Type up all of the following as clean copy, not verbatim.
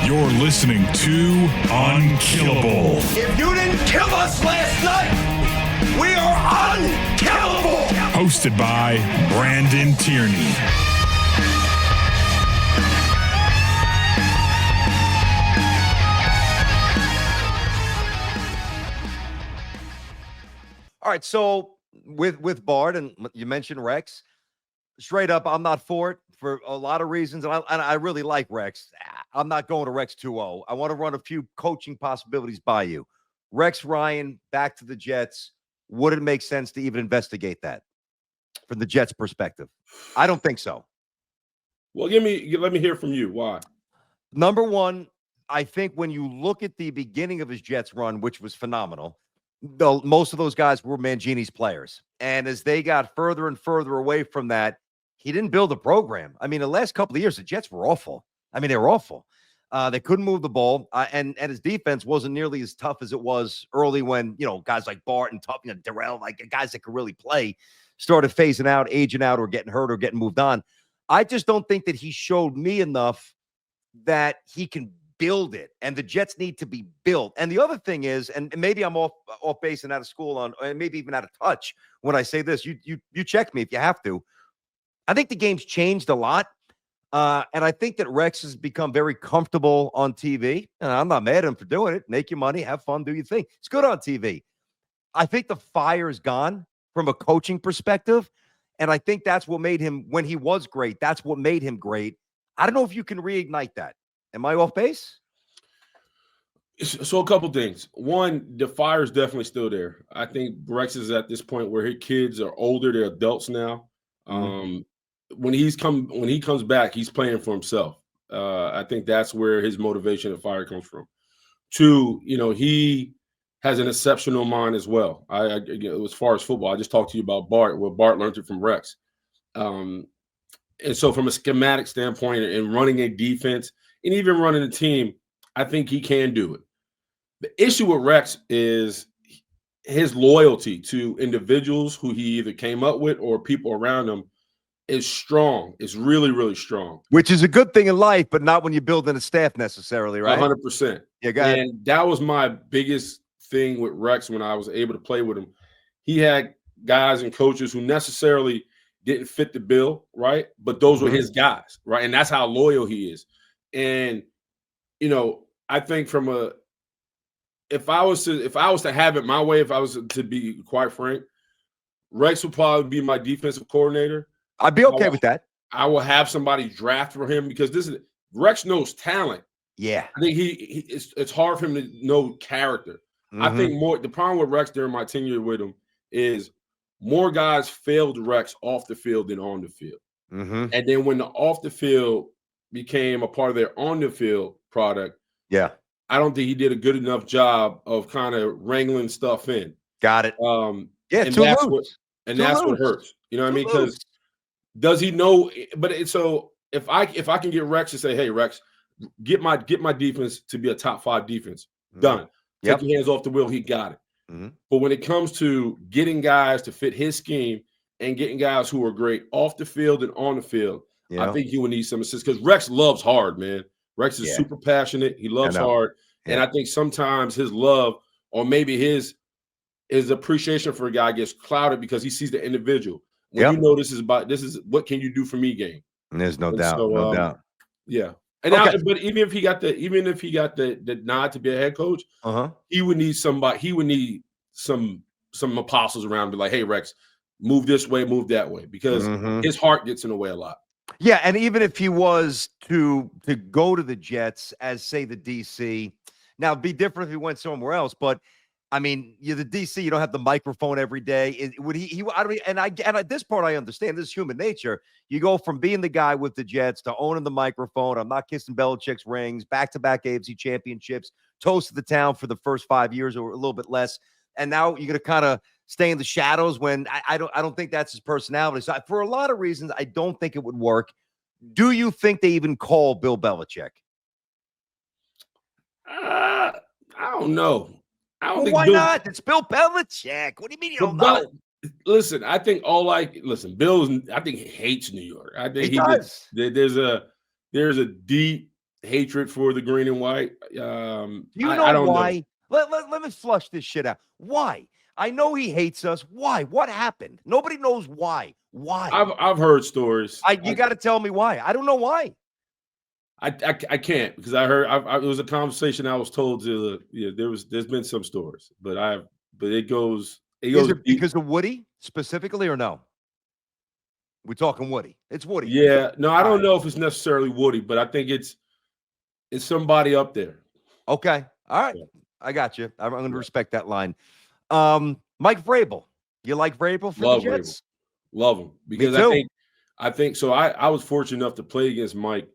You're listening to Unkillable. If you didn't kill us last night, we are unkillable. Hosted by Brandon Tierney. All right, so with Bart, and you mentioned Rex, straight up, I'm not for it for a lot of reasons, and I really like Rex. I'm not going to Rex 2-0. I want to run a few coaching possibilities by you. Rex Ryan back to the Jets. Would it make sense to even investigate that from the Jets' perspective? I don't think so. Well, let me hear from you. Why? Number one, I think when you look at the beginning of his Jets run, which was phenomenal, most of those guys were Mangini's players. And as they got further and further away from that, he didn't build a program. I mean, the last couple of years, the Jets were awful. I mean, they were awful. They couldn't move the ball, and his defense wasn't nearly as tough as it was early when, guys like Bart and Darrell, like guys that could really play, started phasing out, aging out, or getting hurt or getting moved on. I just don't think that he showed me enough that he can build it, and the Jets need to be built. And the other thing is, and maybe I'm off base and out of school on, and maybe even out of touch when I say this. You check me if you have to. I think the game's changed a lot, and I think that Rex has become very comfortable on TV. And I'm not mad at him for doing it. Make your money, have fun, do your thing. It's good on TV. I think the fire is gone from a coaching perspective, and I think that's what made him, when he was great, that's what made him great. I don't know if you can reignite that. Am I off base? So a couple things. One, the fire is definitely still there. I think Rex is at this point where his kids are older; they're adults now. When he comes back, he's playing for himself. I think that's where his motivation and fire comes from. Two, he has an exceptional mind as well. As far as football, I just talked to you about Bart. Well, Bart learned it from Rex. And so from a schematic standpoint and running a defense and even running a team, I think he can do it. The issue with Rex is his loyalty to individuals who he either came up with or people around him is strong. It's really, really strong. Which is a good thing in life, but not when you're building a staff necessarily, right? 100%. Yeah, go ahead. And that was my biggest thing with Rex when I was able to play with him. He had guys and coaches who necessarily didn't fit the bill, right? But those were his guys, right? And that's how loyal he is. And I think if I was to have it my way, if I was to be quite frank, Rex would probably be my defensive coordinator. I'd be okay with that. I will have somebody draft for him because Rex knows talent. Yeah, I think it's hard for him to know character. I think the problem with Rex during my tenure with him is more guys failed Rex off the field than on the field. And then when the off the field became a part of their on the field product, I don't think he did a good enough job of kind of wrangling stuff in. Got it. And that's what hurts. You know what I mean? Because does he know? But so if I can get Rex to say, "Hey, Rex, get my defense to be a top 5 defense," done. Take your hands off the wheel. He got it. But when it comes to getting guys to fit his scheme and getting guys who are great off the field and on the field, I think he would need some assistance because Rex loves hard, man. Rex is super passionate. He loves hard. And I think sometimes his love or maybe his appreciation for a guy gets clouded because he sees the individual. When this is what can you do for me game. And there's no doubt. Yeah. And but even if he got the nod to be a head coach, he would need somebody. He would need some apostles around, be like, "Hey, Rex, move this way, move that way," because his heart gets in the way a lot. Yeah, and even if he was to go to the Jets as, say, the DC, now it'd be different if he went somewhere else. But I mean, you're the DC. You don't have the microphone every day. Would he? I don't. And at this part, I understand. This is human nature. You go from being the guy with the Jets to owning the microphone. I'm not kissing Belichick's rings. Back-to-back AFC championships. Toast of the town for the first 5 years or a little bit less. And now you're going to kind of stay in the shadows when I don't think that's his personality. So for a lot of reasons, I don't think it would work. Do you think they even call Bill Belichick? I don't know. I don't think why not? It's Bill Belichick. What do you mean you don't know? Listen, I think Bill, I think he hates New York. I think he does. There's a deep hatred for the green and white. Do you know I don't why? know. Let me flush this shit out. Why? I know he hates us. Why? What happened? Nobody knows why. Why? I've heard stories. You got to tell me why. I don't know why. I can't, because I heard it was a conversation I was told to. There's been some stories, but it goes Is it because of Woody specifically or no? We're talking Woody. It's Woody. Yeah, no, I don't know if it's necessarily Woody, but I think it's somebody up there. Okay, all right, I got you. I'm going to respect that line. Mike Vrabel, you like Vrabel for Love the Jets? Vrabel. Love him, because I think so. I was fortunate enough to play against Mike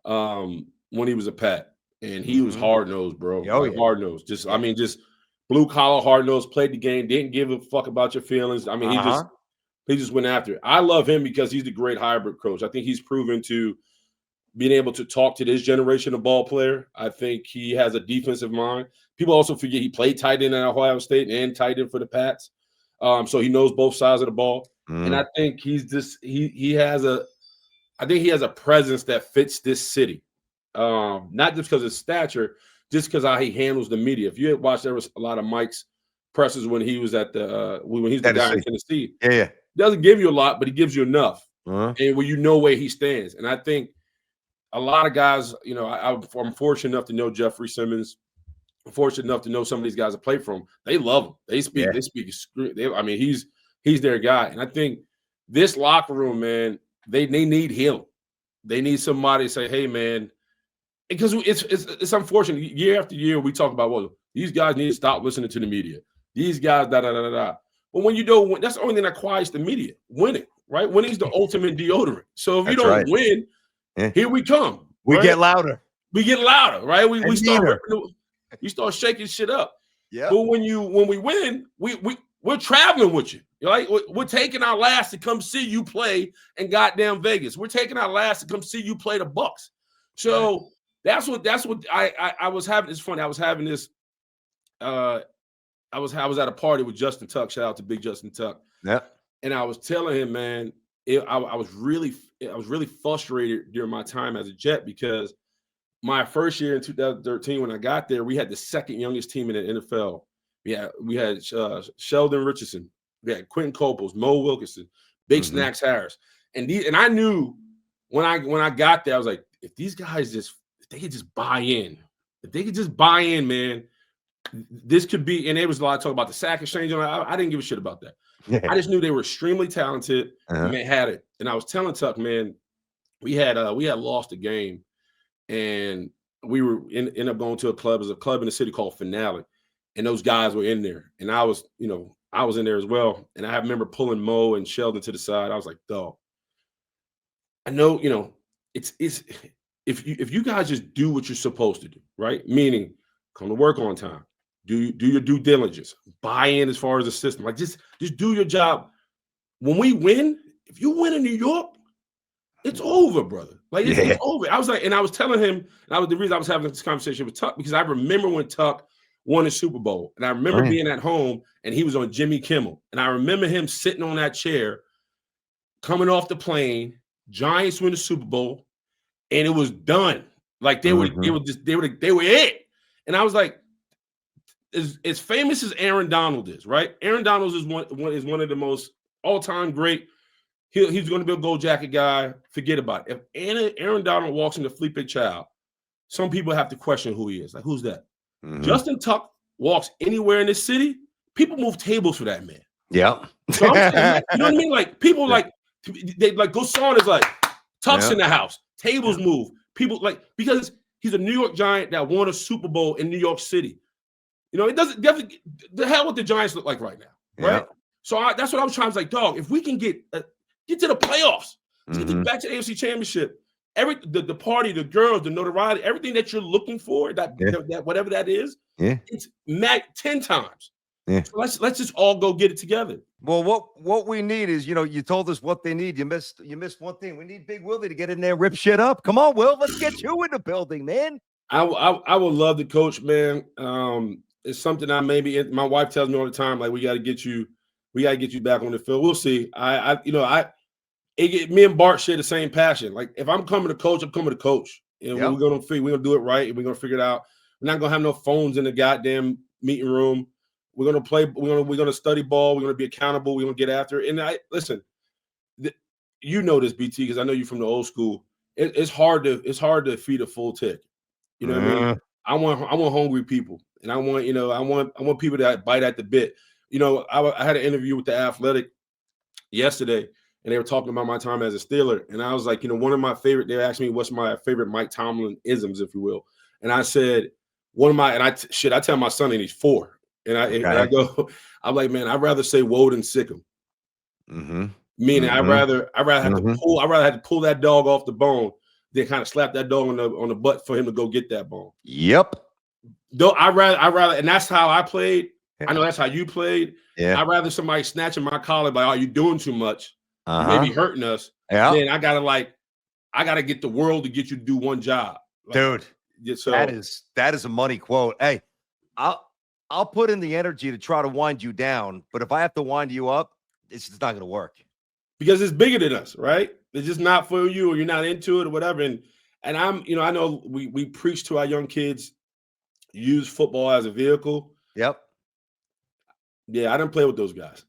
when he was a Pat, and he was hard nosed, bro. Hard nosed. Just blue collar, hard nosed. Played the game, didn't give a fuck about your feelings. I mean, he just went after it. I love him because he's the great hybrid coach. I think he's proven to being able to talk to this generation of ball player. I think he has a defensive mind. People also forget he played tight end at Ohio State and tight end for the Pats. So he knows both sides of the ball. And I think he has a presence that fits this city. Not just because of stature, just because how he handles the media. If you had watched, there was a lot of Mike's pressers when he was at when he's the guy in Tennessee. Yeah. Doesn't give you a lot, but he gives you enough. And where you know where he stands. And I think a lot of guys, I'm fortunate enough to know Jeffrey Simmons. I'm fortunate enough to know some of these guys that play for him. They love him. They speak. He's their guy. And I think this locker room, man, they need him. They need somebody to say, hey, man, because it's unfortunate. Year after year, we talk about, well, these guys need to stop listening to the media. These guys, da-da-da-da-da. But when you don't win, that's the only thing that quiets the media. Winning, right? Winning's the ultimate deodorant. So if you don't win, here we come. We get louder. We get louder, right? We start you start shaking shit up. Yeah. But when we win, we're traveling with you. Right? We're taking our last to come see you play in goddamn Vegas. We're taking our last to come see you play the Bucks. So that's what I was having. It's funny. I was having this. I was at a party with Justin Tuck. Shout out to Big Justin Tuck. Yeah. And I was telling him, man, I was really frustrated during my time as a Jet, because my first year in 2013, when I got there, we had the second youngest team in the NFL. We had Sheldon Richardson, we had Quentin Coples, Mo Wilkinson, Big Snacks Harris, and I knew when I got there, I was like, if these guys they could just buy in, man. This could be, and there was a lot of talk about the sack exchange. I didn't give a shit about that. Yeah. I just knew they were extremely talented and they had it. And I was telling Tuck, man, we had lost a game, and we were ended up going to a club. There's a club in the city called Finale, and those guys were in there, and I was in there as well. And I remember pulling Mo and Sheldon to the side. I was like, dog, I know, it's if you guys just do what you're supposed to do, right? Meaning, come to work on time. Do your due diligence. Buy in as far as the system. Like just do your job. When we win, if you win in New York, it's over, brother. Like it's over. I was like, and I was telling him, and the reason I was having this conversation with Tuck, because I remember when Tuck won the Super Bowl, and I remember being at home, and he was on Jimmy Kimmel, and I remember him sitting on that chair, coming off the plane. Giants win the Super Bowl, and it was done. Like they were it. And I was like, as famous as Aaron Donald is, right? Aaron Donald is one of the most all-time great. He's going to be a gold jacket guy. Forget about it. If Aaron Donald walks into Felipe Child, some people have to question who he is. Like, who's that? Justin Tuck walks anywhere in this city, people move tables for that man. Yeah. So I'm saying, you know what I mean? Like people they like Gosan is like Tuck's in the house. Tables move. People because he's a New York Giant that won a Super Bowl in New York City. It doesn't definitely the hell what the Giants look like right now, right? So that's what I was trying to say. Dog, if we can get to the playoffs, get back to the AFC Championship, the party, the girls, the notoriety, everything that you're looking for, that whatever that is, it's 10 times. Yeah. So let's just all go get it together. Well, what we need is, you told us what they need. You missed one thing. We need Big Willie to get in there and rip shit up. Come on, Will. Let's get you in the building, man. I would love to coach, man. It's something my wife tells me all the time, like, we got to get you back on the field. We'll see. Me and Bart share the same passion. Like, if I'm coming to coach, I'm coming to coach. And Yep. we're gonna do it right, and we're gonna figure it out. We're not gonna have no phones in the goddamn meeting room. We're gonna play. We're gonna study ball. We're gonna be accountable. We're gonna get after it. And I listen. You know this, BT, because I know you from the old school. It's hard to feed a full tick. You know what I mean? I want hungry people, and I want people that bite at the bit. You know, I had an interview with The Athletic yesterday, and they were talking about my time as a Steeler, and I was like, one of my favorite. They asked me what's my favorite Mike Tomlin isms, if you will, and I said I tell my son, and he's 4, and I go, I'm like, man, I'd rather say "whoa" than "sick him." Mm-hmm. Meaning, I'd rather have to pull that dog off the bone than kind of slap that dog on the butt for him to go get that bone. Yep. Though I rather, and that's how I played. I know that's how you played. Yeah. I'd rather somebody snatching my collar by, "Are you doing too much? You may be hurting us." Yeah. Then I gotta get the world to get you to do one job, dude. So that is a money quote. Hey, I'll put in the energy to try to wind you down, but if I have to wind you up, it's just not going to work. Because it's bigger than us, right? It's just not for you, or you're not into it, or whatever. And I'm, I know we preach to our young kids, use football as a vehicle. Yep. Yeah, I didn't play with those guys.